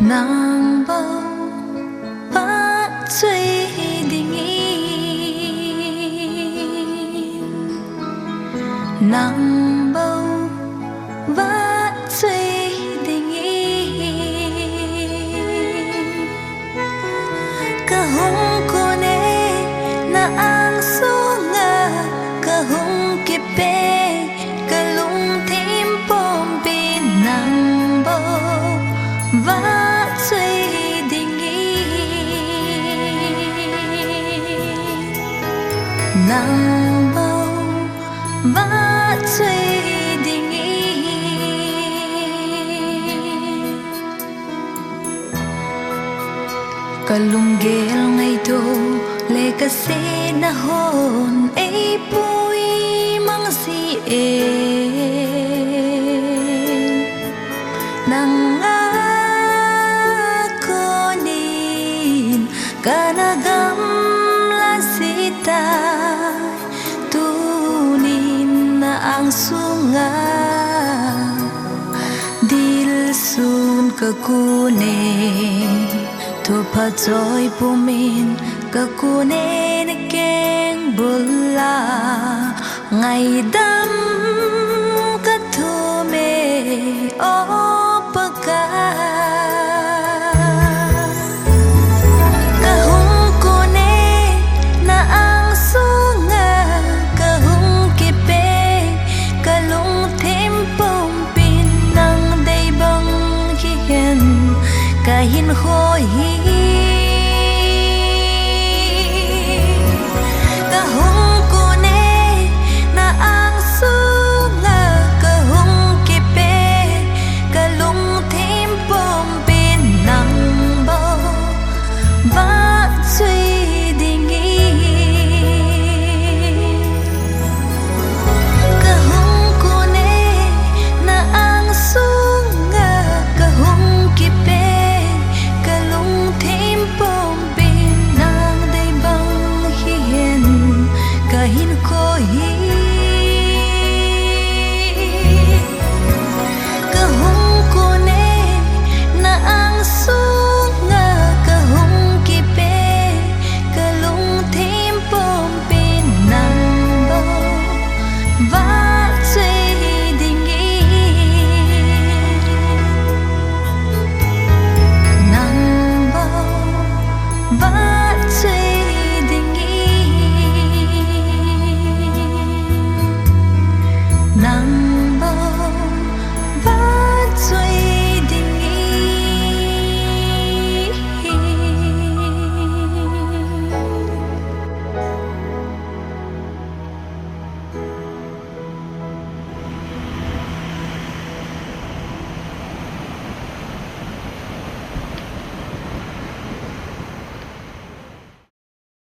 nàng bao ba chơi đình nàng bao ba chơi đình cả hong cô nè na ang sunga cả hong kipe cả lung thêm bom bên nàng bao ba chơi đình nàng bao ba chơi đình cả lung ghel ngày đó lệ cả xe na hồn ấy bụi mang gì nang ako nin kanagam la sita tunin na ang sunga dil sun kakune to pa joy pumin kakune na keng bula ngày đắm katume o pagka kahong kune na ang sunga kahong kipe kalung tempong pinang day bang hihen kahin hoy